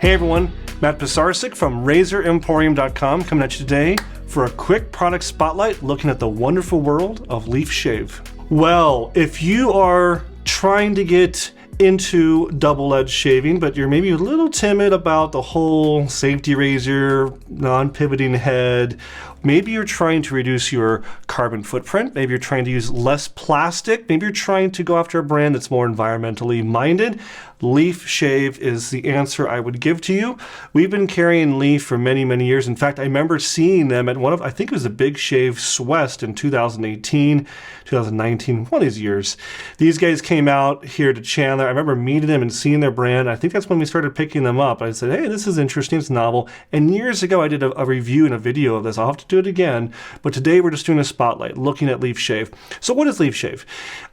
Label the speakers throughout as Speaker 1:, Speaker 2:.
Speaker 1: Hey everyone, Matt Pisarcik from RazorEmporium.com coming at you today for a quick product spotlight looking at the wonderful world of leaf shave. Well, if you are trying to get into double-edged shaving, but you're maybe a little timid about the whole safety razor, non-pivoting head, maybe you're trying to reduce your carbon footprint, maybe you're trying to use less plastic, maybe you're trying to go after a brand that's more environmentally minded, Leaf Shave is the answer I would give to you. We've been carrying Leaf for many, many years. In fact, I remember seeing them at I think it was a Big Shave West in 2018, 2019, one of these years. These guys came out here to Chandler. I remember meeting them and seeing their brand. I think that's when we started picking them up. I said, hey, this is interesting, it's novel. And years ago, I did a review and a video of this. I'll have to do it again. But today, we're just doing a spotlight, looking at Leaf Shave. So what is Leaf Shave?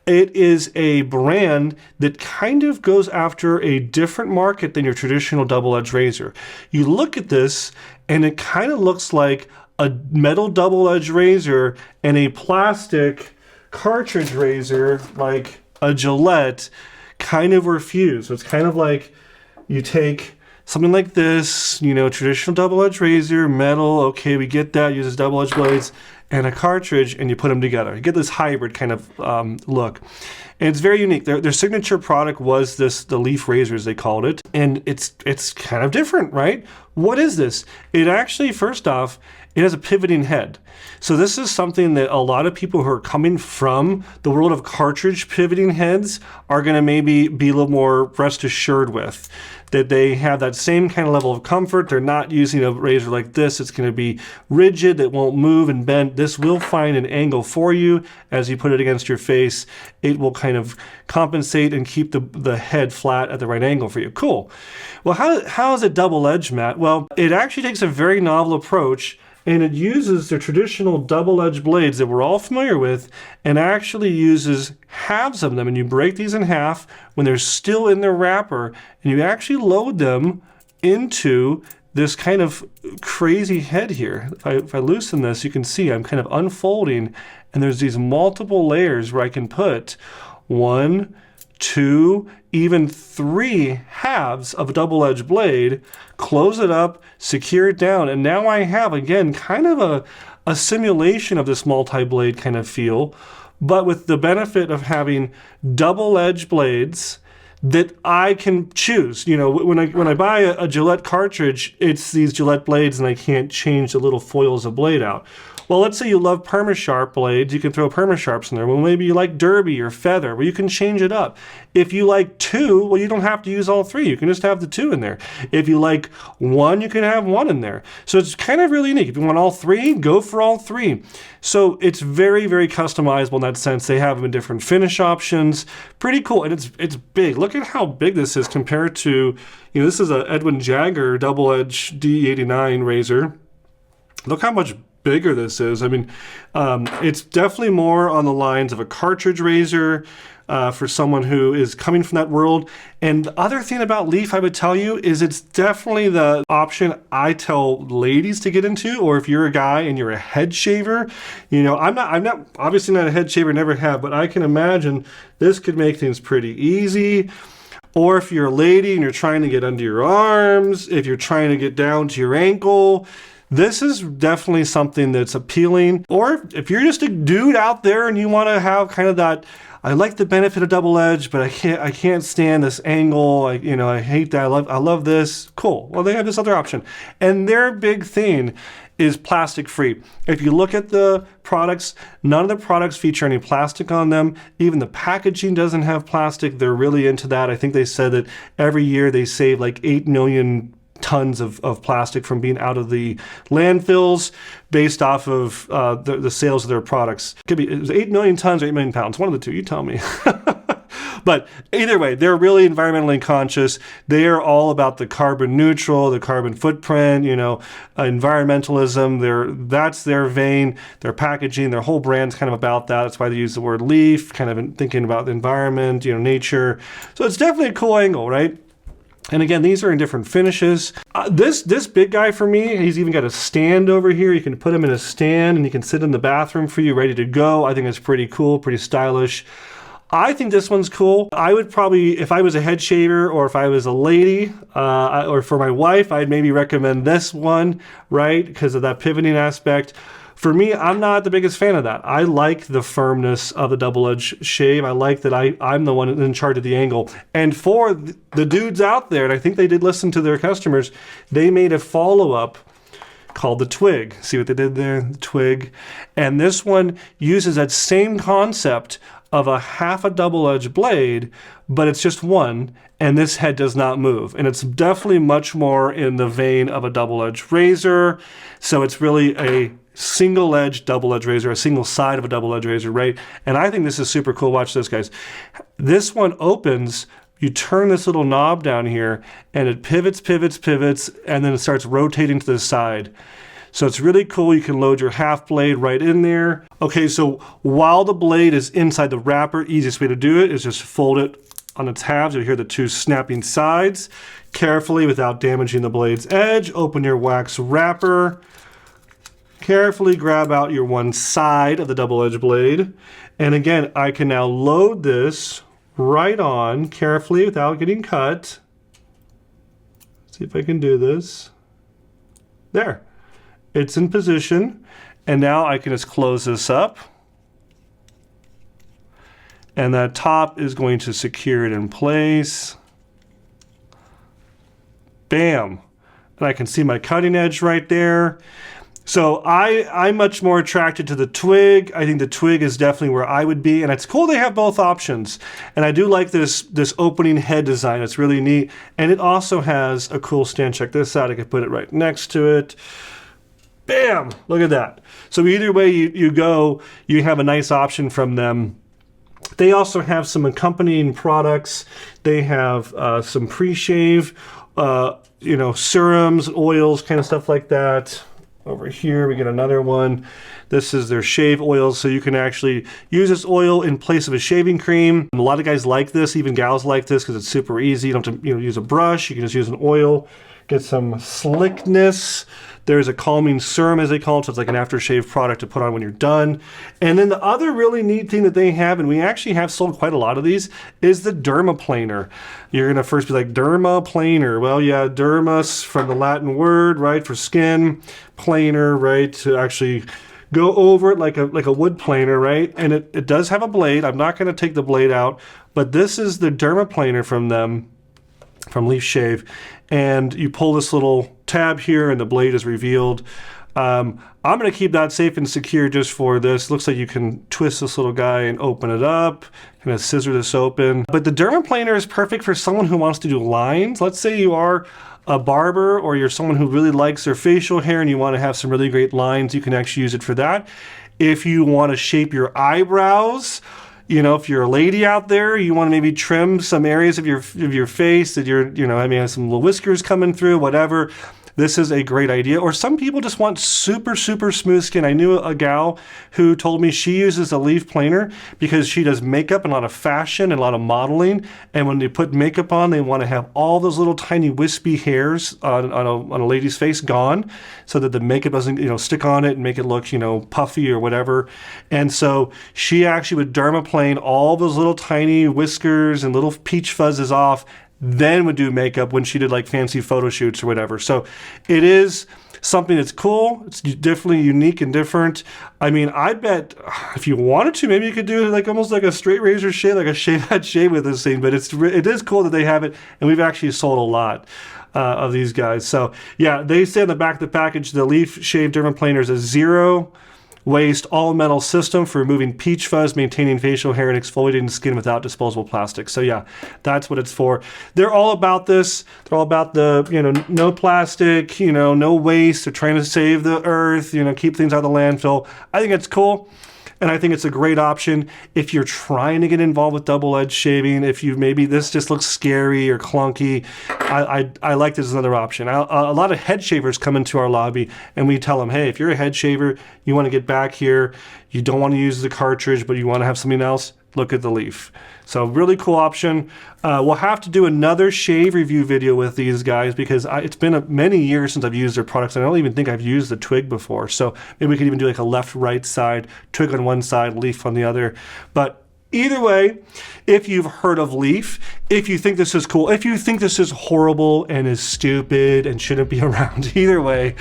Speaker 1: It is a brand that kind of goes after a different market than your traditional double-edged razor. You look at this and it kind of looks like a metal double-edged razor and a plastic cartridge razor like a Gillette kind of were fused. So it's kind of like you take something like this, you know, traditional double-edged razor, metal, okay, we get that, uses double-edged blades, and a cartridge, and you put them together. You get this hybrid kind of look. And it's very unique. Their signature product was the leaf razors, they called it. And it's kind of different, right? What is this? It actually, first off, it has a pivoting head. So this is something that a lot of people who are coming from the world of cartridge pivoting heads are gonna maybe be a little more rest assured with. That they have that same kind of level of comfort. They're not using a razor like this. It's going to be rigid, it won't move and bend. This will find an angle for you as you put it against your face. It will kind of compensate and keep the head flat at the right angle for you. Cool. Well, how is it double-edged, Matt? Well, it actually takes a very novel approach, and it uses the traditional double-edged blades that we're all familiar with and actually uses halves of them. And you break these in half when they're still in their wrapper, and you actually load them into this kind of crazy head here. If I loosen this, you can see I'm kind of unfolding, and there's these multiple layers where I can put 1, 2, even 3 halves of a double-edged blade, close it up, secure it down, and now I have, again, kind of a simulation of this multi-blade kind of feel, but with the benefit of having double-edged blades that I can choose. You know, when I buy a Gillette cartridge, it's these Gillette blades and I can't change the little foils of blade out. Well, let's say you love Perma-Sharp blades, you can throw Perma-Sharps in there. Well, maybe you like Derby or Feather, well, you can change it up. If you like 2, well, you don't have to use all 3. You can just have the 2 in there. If you like 1, you can have 1 in there. So it's kind of really unique. If you want all 3, go for all 3. So it's very, very customizable in that sense. They have them in different finish options. Pretty cool, and it's big. Look at how big this is compared to, you know, this is a Edwin Jagger double-edged D89 razor. Look how much bigger this is. I mean, it's definitely more on the lines of a cartridge razor for someone who is coming from that world. And the other thing about Leaf I would tell you is it's definitely the option I tell ladies to get into, or if you're a guy and you're a head shaver. You know, I'm not obviously not a head shaver, never have, but I can imagine this could make things pretty easy. Or if you're a lady and you're trying to get under your arms, if you're trying to get down to your ankle, this is definitely something that's appealing. Or if you're just a dude out there and you want to have kind of that, I like the benefit of double edge, but I can't stand this angle. I hate that. I love this. Cool. Well, they have this other option, and their big thing is plastic free. If you look at the products, none of the products feature any plastic on them. Even the packaging doesn't have plastic. They're really into that. I think they said that every year they save like 8 million tons of plastic from being out of the landfills based off of the sales of their products. It was 8 million tons or 8 million pounds. One of the two, you tell me. But either way, they're really environmentally conscious. They are all about the carbon neutral, the carbon footprint, environmentalism. That's their vein, their packaging, their whole brand's kind of about that. That's why they use the word leaf, kind of thinking about the environment, nature. So it's definitely a cool angle, right? And again, these are in different finishes. This big guy for me, he's even got a stand over here. You can put him in a stand and he can sit in the bathroom for you, ready to go. I think it's pretty cool, pretty stylish. I think this one's cool. I would probably, if I was a head shaver or if I was a lady, or for my wife, I'd maybe recommend this one, right? Because of that pivoting aspect. For me, I'm not the biggest fan of that. I like the firmness of the double-edged shave. I like that I'm the one in charge of the angle. And for the dudes out there, and I think they did listen to their customers, they made a follow-up called the twig. See what they did there? The twig. And this one uses that same concept of a half a double-edged blade, but it's just one, and this head does not move. And it's definitely much more in the vein of a double-edged razor. So it's really a single-edged double-edged razor, a single side of a double-edged razor, right? And I think this is super cool. Watch this, guys. This one opens, you turn this little knob down here, and it pivots, and then it starts rotating to the side. So it's really cool. You can load your half blade right in there. Okay, so while the blade is inside the wrapper, easiest way to do it is just fold it on its halves. You'll hear the two snapping sides. Carefully, without damaging the blade's edge, open your wax wrapper. Carefully grab out your one side of the double-edged blade. And again, I can now load this right on carefully without getting cut. Let's see if I can do this. There. It's in position. And now I can just close this up. And that top is going to secure it in place. Bam. And I can see my cutting edge right there. So I'm much more attracted to the twig. I think the twig is definitely where I would be, and it's cool they have both options. And I do like this opening head design. It's really neat, and it also has a cool stand. Check this out. I could put it right next to it. Bam! Look at that. So either way you go, you have a nice option from them. They also have some accompanying products. They have some pre-shave, serums, oils, kind of stuff like that. Over here we get another one. This is their shave oils, so you can actually use this oil in place of a shaving cream. A lot of guys like this, even gals like this because it's super easy. You don't have to use a brush. You can just use an oil, get some slickness. There's a calming serum, as they call it, so it's like an aftershave product to put on when you're done. And then the other really neat thing that they have, and we actually have sold quite a lot of these, is the dermaplaner. You're gonna first be like, dermaplaner. Well, yeah, dermis from the Latin word, right, for skin, planer, right, to actually go over it like a wood planer, right? And it does have a blade. I'm not gonna take the blade out, but this is the dermaplaner from them, from Leaf Shave, and you pull this little tab here and the blade is revealed. I'm going to keep that safe and secure just for this. Looks like you can twist this little guy and open it up, kind of scissor this open. But the dermaplaner is perfect for someone who wants to do lines. Let's say you are a barber or you're someone who really likes their facial hair and you want to have some really great lines, you can actually use it for that. If you want to shape your eyebrows, if you're a lady out there, you want to maybe trim some areas of your face that have some little whiskers coming through, whatever. This is a great idea. Or some people just want super smooth skin. I knew a gal who told me she uses a leaf planer because she does makeup and a lot of fashion and a lot of modeling. And when they put makeup on, they want to have all those little tiny wispy hairs on a lady's face gone so that the makeup doesn't stick on it and make it look puffy or whatever. And so she actually would dermaplane all those little tiny whiskers and little peach fuzzes off, then would do makeup when she did like fancy photo shoots or whatever. So it is something that's cool. It's definitely unique and different. I mean, I bet if you wanted to, maybe you could do like almost like a straight razor shave, like a shave head shave with this thing. But it is cool that they have it, and we've actually sold a lot of these guys. So yeah, they say on the back of the package, the Leaf Shave Dermaplaner is a zero waste all metal system for removing peach fuzz, maintaining facial hair, and exfoliating skin without disposable plastic. So yeah, that's what it's for. They're all about this. They're all about the no plastic, no waste. They're trying to save the earth, keep things out of the landfill. I think it's cool. And I think it's a great option if you're trying to get involved with double-edged shaving. If maybe this just looks scary or clunky, I like this as another option. A lot of head shavers come into our lobby and we tell them, hey, if you're a head shaver, you want to get back here, you don't want to use the cartridge, but you want to have something else, look at the Leaf. So really cool option. We'll have to do another shave review video with these guys because it's been many years since I've used their products. I don't even think I've used the twig before. So maybe we could even do like a left-right side, twig on one side, Leaf on the other. But Either way, if you've heard of Leaf, if you think this is cool, if you think this is horrible and is stupid and shouldn't be around, either way,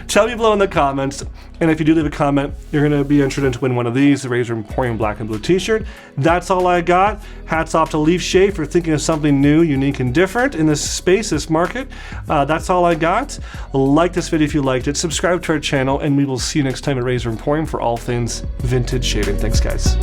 Speaker 1: tell me below in the comments. And if you do leave a comment, you're going to be entered to win one of these, the Razor Emporium black and blue t-shirt. That's all I got. Hats off to Leaf Shave for thinking of something new, unique, and different in this space, this market. That's all I got. Like this video if you liked it. Subscribe to our channel, and we will see you next time at Razor Emporium for all things vintage shaving. Thanks, guys.